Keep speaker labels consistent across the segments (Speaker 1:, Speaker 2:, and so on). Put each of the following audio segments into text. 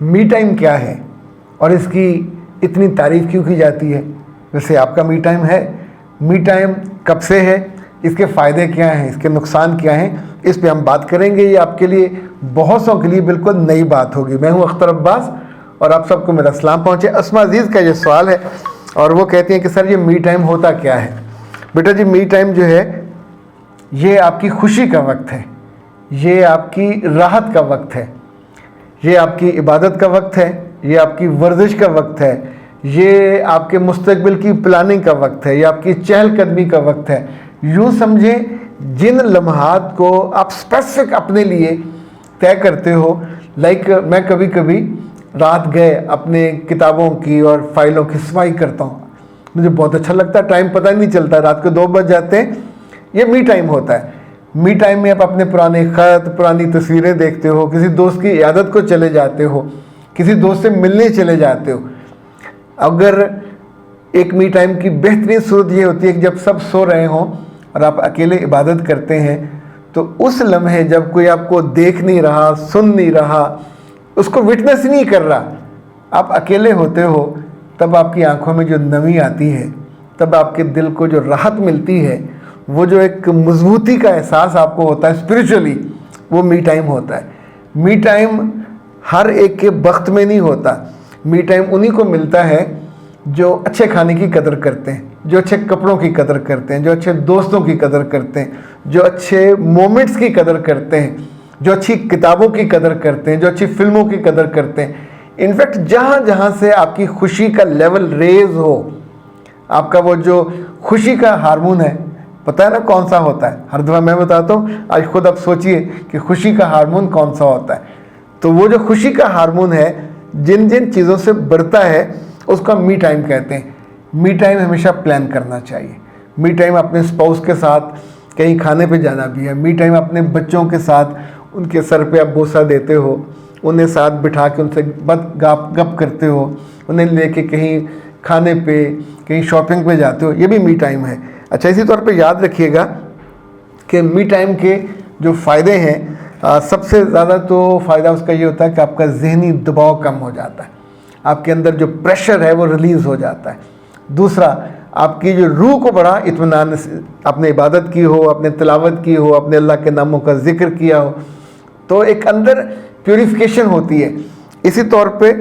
Speaker 1: Me time क्या है और इसकी इतनी तारीफ क्यों की जाती है? वैसे आपका मी टाइम है, मी टाइम कब से है, इसके फ़ायदे क्या हैं, इसके नुकसान क्या हैं, इस पे हम बात करेंगे। ये आपके लिए बहुत सौ के लिए बिल्कुल नई बात होगी। मैं हूं अख्तर अब्बास और आप सबको मेरा सलाम पहुंचे। अस्मा अजीज़ का ये सवाल है और वो कहती हैं कि सर ये मी टाइम होता क्या है? बेटा जी, मी टाइम जो है ये आपकी खुशी का वक्त है, ये आपकी राहत का वक्त है, ये आपकी इबादत का वक्त है, ये आपकी वर्जिश का वक्त है, ये आपके मुस्तकबिल की प्लानिंग का वक्त है, ये आपकी चहलकदमी का वक्त है। यूँ समझें जिन लम्हात को आप स्पेसिफिक अपने लिए तय करते हो, लाइक मैं कभी कभी रात गए अपने किताबों की और फाइलों की सफाई करता हूँ, मुझे बहुत अच्छा लगता है, टाइम पता ही नहीं चलता, रात को 2 बज जाते हैं। ये मी टाइम होता है। मी टाइम में आप अपने पुराने ख़त, पुरानी तस्वीरें देखते हो, किसी दोस्त की इयादत को चले जाते हो, किसी दोस्त से मिलने चले जाते हो। अगर एक मी टाइम की बेहतरीन सूरत ये होती है कि जब सब सो रहे हों और आप अकेले इबादत करते हैं, तो उस लम्हे जब कोई आपको देख नहीं रहा, सुन नहीं रहा, उसको विटनेस नहीं कर रहा, आप अकेले होते हो, तब आपकी आंखों में जो नमी आती है, तब आपके दिल को जो राहत मिलती है, वो जो एक मजबूती का एहसास आपको होता है स्पिरिचुअली, वो मी टाइम होता है। मी टाइम हर एक के वक्त में नहीं होता। मी टाइम उन्हीं को मिलता है जो अच्छे खाने की कदर करते हैं, जो अच्छे कपड़ों की कदर करते हैं, जो अच्छे दोस्तों की कदर करते हैं, जो अच्छे मोमेंट्स की कदर करते हैं, जो अच्छी किताबों की कदर करते हैं, जो अच्छी फिल्मों की कदर करते हैं। इनफैक्ट जहाँ जहाँ से आपकी खुशी का लेवल रेज हो, आपका वो जो खुशी का हार्मोन है, पता है ना कौन सा होता है? हर दफ़ा मैं बताता हूँ, आज खुद आप सोचिए कि खुशी का हार्मोन कौन सा होता है। तो वो जो खुशी का हार्मोन है, जिन जिन चीज़ों से बढ़ता है, उसका मी टाइम कहते हैं। मी टाइम हमेशा प्लान करना चाहिए। मी टाइम अपने स्पाउस के साथ कहीं खाने पे जाना भी है। मी टाइम अपने बच्चों के साथ, उनके सर पे आप बोसा देते हो, उन्हें साथ बिठा के उनसे गप करते हो, उन्हें लेके कहीं खाने पे, कहीं शॉपिंग पे जाते हो, ये भी मी टाइम है। अच्छा, इसी तौर पे याद रखिएगा कि मी टाइम के जो फ़ायदे हैं, सबसे ज़्यादा तो फ़ायदा उसका ये होता है कि आपका ज़हनी दबाव कम हो जाता है, आपके अंदर जो प्रेशर है वो रिलीज़ हो जाता है। दूसरा, आपकी जो रूह को बड़ा इत्मीनान, आपने इबादत की हो, आपने तिलावत की हो, अपने अल्लाह के नामों का जिक्र किया हो, तो एक अंदर प्यूरिफिकेशन होती है। इसी तौर पे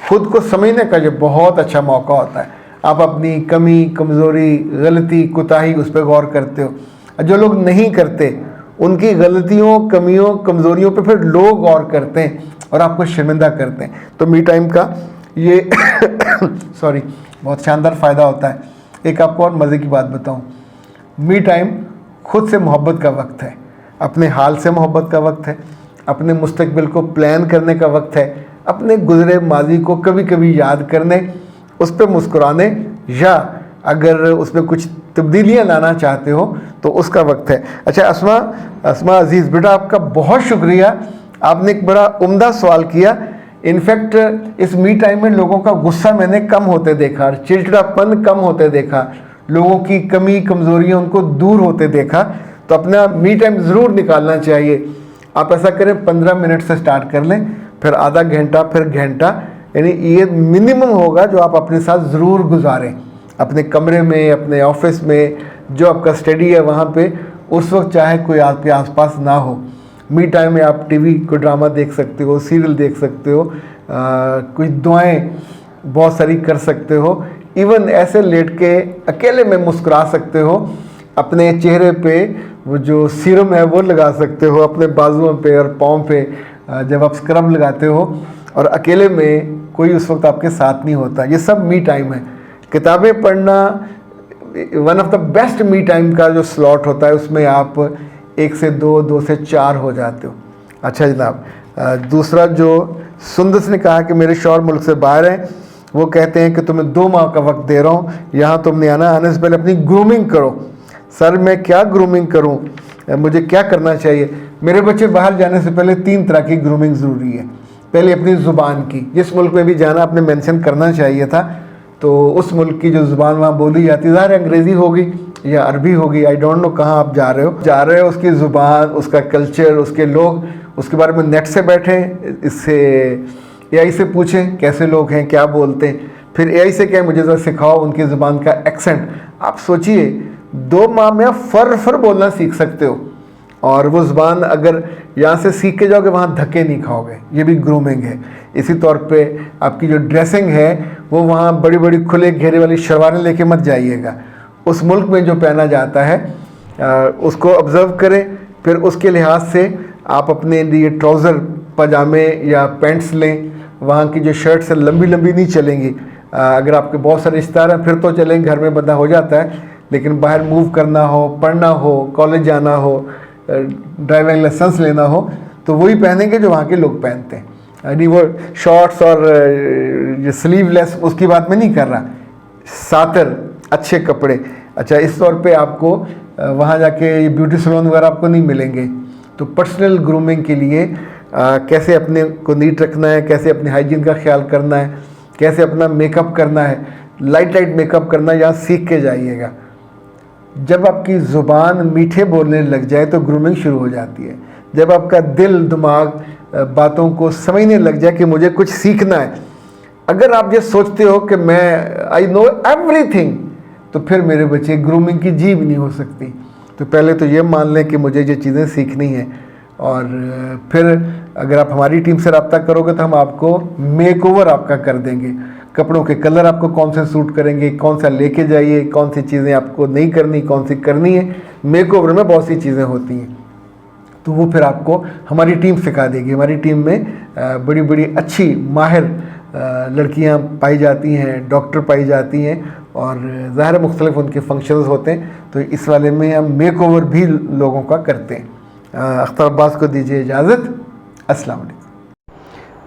Speaker 1: ख़ुद को समझने का जो बहुत अच्छा मौका होता है। आप अपनी कमी, कमज़ोरी, गलती, कोताही उस पर गौर करते हो। जो लोग नहीं करते, उनकी गलतियों, कमियों, कमज़ोरियों पे फिर लोग गौर करते हैं और आपको शर्मिंदा करते हैं। तो मी टाइम का ये सॉरी बहुत शानदार फ़ायदा होता है। एक आपको और मज़े की बात बताऊं, मी टाइम खुद से मोहब्बत का वक्त है, अपने हाल से मोहब्बत का वक्त है, अपने मुस्तकबिल को प्लान करने का वक्त है, अपने गुज़रे माजी को कभी कभी याद करने, उस पर मुस्कुराने, या अगर उसमें कुछ तब्दीलियाँ लाना चाहते हो तो उसका वक्त है। अच्छा अस्मा अजीज़ बेटा, आपका बहुत शुक्रिया, आपने एक बड़ा उम्दा सवाल किया। इनफैक्ट इस मी टाइम में लोगों का गुस्सा मैंने कम होते देखा, चिड़चिड़ापन कम होते देखा, लोगों की कमी कमज़ोरियाँ उनको दूर होते देखा। तो अपना मी टाइम ज़रूर निकालना चाहिए। आप ऐसा करें, 15 मिनट से स्टार्ट कर लें, फिर आधा घंटा, फिर घंटा, यानी ये मिनिमम होगा जो आप अपने साथ ज़रूर गुजारें, अपने कमरे में, अपने ऑफिस में, जो आपका स्टडी है वहाँ पे। उस वक्त चाहे कोई आपके आसपास ना हो, मी टाइम में आप टीवी को ड्रामा देख सकते हो, सीरियल देख सकते हो, कुछ दुआएं बहुत सारी कर सकते हो, इवन ऐसे लेट के अकेले में मुस्कुरा सकते हो, अपने चेहरे पे वो जो सीरम है वो लगा सकते हो, अपने बाजुओं पे और पाँव पे जब आप स्क्रब लगाते हो, और अकेले में कोई उस वक्त आपके साथ नहीं होता। ये सब मी टाइम है। किताबें पढ़ना one of the best me time का जो स्लॉट होता है, उसमें आप 1 से 2, 2 से 4 हो जाते हो। अच्छा जनाब, दूसरा जो सुंदस ने कहा कि मेरे शौहर मुल्क से बाहर हैं, वो कहते हैं कि तुम्हें 2 माह का वक्त दे रहा हूँ, यहाँ तुमने आने से पहले अपनी ग्रूमिंग करो। सर मैं क्या ग्रूमिंग करूँ, मुझे क्या करना चाहिए? मेरे बच्चे बाहर जाने से पहले 3 तरह की ग्रूमिंग ज़रूरी है। पहले अपनी ज़ुबान की, जिस मुल्क में भी जाना आपने मेंशन करना चाहिए था, तो उस मुल्क की जो ज़ुबान वहाँ बोली जाती है, ज़ाहिर अंग्रेज़ी होगी या अरबी होगी, आई डोंट नो कहाँ आप जा रहे हो, उसकी ज़ुबान, उसका कल्चर, उसके लोग, उसके बारे में नेट से बैठें, इससे एआई से पूछें कैसे लोग हैं, क्या बोलते हैं, फिर एआई से कहें मुझे ज़रा सिखाओ उनकी ज़ुबान का एक्सेंट। आप सोचिए 2 माह में आप फर बोलना सीख सकते हो, और वो ज़ुबान अगर यहाँ से सीख के जाओगे वहाँ धक्के नहीं खाओगे। ये भी ग्रूमिंग है। इसी तौर पे आपकी जो ड्रेसिंग है वो वहाँ बड़ी बड़ी खुले घेरे वाली शलवारें लेके मत जाइएगा। उस मुल्क में जो पहना जाता है उसको ऑब्ज़र्व करें, फिर उसके लिहाज से आप अपने लिए ट्राउज़र पजामे या पैंट्स लें। वहाँ की जो शर्ट्स है लंबी लंबी नहीं चलेंगी। अगर आपके बहुत सारे रिश्तेदार हैं फिर तो चलेंगे, घर में बंदा हो जाता है, लेकिन बाहर मूव करना हो, पढ़ना हो, कॉलेज जाना हो, ड्राइविंग लाइसेंस लेना हो तो वही पहनेंगे जो वहाँ के लोग पहनते हैं। यानी वो शॉर्ट्स और ये स्लीवलेस उसकी बात मैं नहीं कर रहा, सातर अच्छे कपड़े। अच्छा, इस तौर पे आपको वहाँ जाके ब्यूटी सैलून वगैरह आपको नहीं मिलेंगे। तो पर्सनल ग्रूमिंग के लिए कैसे अपने को नीट रखना है, कैसे अपने हाइजीन का ख्याल करना है, कैसे अपना मेकअप करना है, लाइट मेकअप करना यहाँ सीख के जाइएगा। जब आपकी ज़ुबान मीठे बोलने लग जाए तो ग्रूमिंग शुरू हो जाती है। जब आपका दिल दिमाग बातों को समझने लग जाए कि मुझे कुछ सीखना है, अगर आप ये सोचते हो कि मैं आई नो एवरीथिंग, तो फिर मेरे बच्चे ग्रूमिंग की जी भी नहीं हो सकती। तो पहले तो ये मान लें कि मुझे ये चीज़ें सीखनी हैं, और फिर अगर आप हमारी टीम से रब्ता करोगे तो हम आपको मेकओवर आपका कर देंगे। कपड़ों के कलर आपको कौन से सूट करेंगे, कौन सा लेके जाइए, कौन सी चीज़ें आपको नहीं करनी, कौन सी करनी है। मेकओवर में बहुत सी चीज़ें होती हैं, तो वो फिर आपको हमारी टीम सिखा देगी। हमारी टीम में बड़ी बड़ी अच्छी माहिर लड़कियां पाई जाती हैं, डॉक्टर पाई जाती हैं, और ज़ाहिर मुख्तलिफ उनके फंक्शंस होते हैं। तो इस वाले में हम मेकओवर भी लोगों का करते हैं। अख्तर अब्बास को दीजिए इजाज़त। अस्सलाम वालेकुम।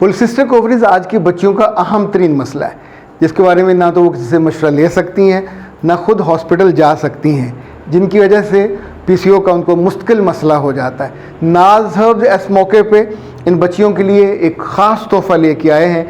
Speaker 1: पॉलिसिस्टिक ओवरीज आज के बच्चियों का अहम तरीन मसला है, जिसके बारे में ना तो वो किसी से मशवरा ले सकती हैं, ना खुद हॉस्पिटल जा सकती हैं, जिनकी वजह से पीसीओ का उनको मुश्किल मसला हो जाता है। नाज हर्ब्स इस मौके पे इन बच्चियों के लिए एक ख़ास तोहफ़ा लेके आए हैं।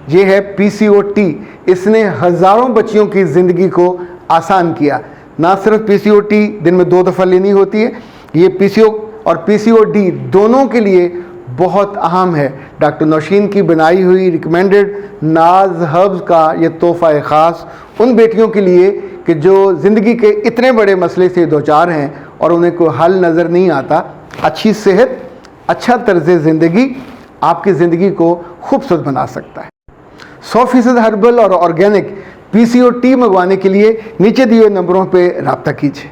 Speaker 1: ये है पीसीओ टी। इसने हज़ारों बच्चियों की ज़िंदगी को आसान किया। ना सिर्फ पीसीओ टी दिन में 2 दफ़ा लेनी होती है, ये पीसीओ और पीसीओ डी दोनों के लिए बहुत अहम है। डॉक्टर नौशीन की बनाई हुई रिकमेंडेड नाज हर्ब्स का ये तोहफ़ा ख़ास उन बेटियों के लिए कि जो ज़िंदगी के इतने बड़े मसले से दो चार हैं और उन्हें कोई हल नज़र नहीं आता। अच्छी सेहत, अच्छा तर्ज़ ज़िंदगी आपकी ज़िंदगी को खूबसूरत बना सकता है। 100% हर्बल और ऑर्गेनिक पीसीओ टी मंगवाने के लिए नीचे दिए नंबरों पर रब्ता कीजिए।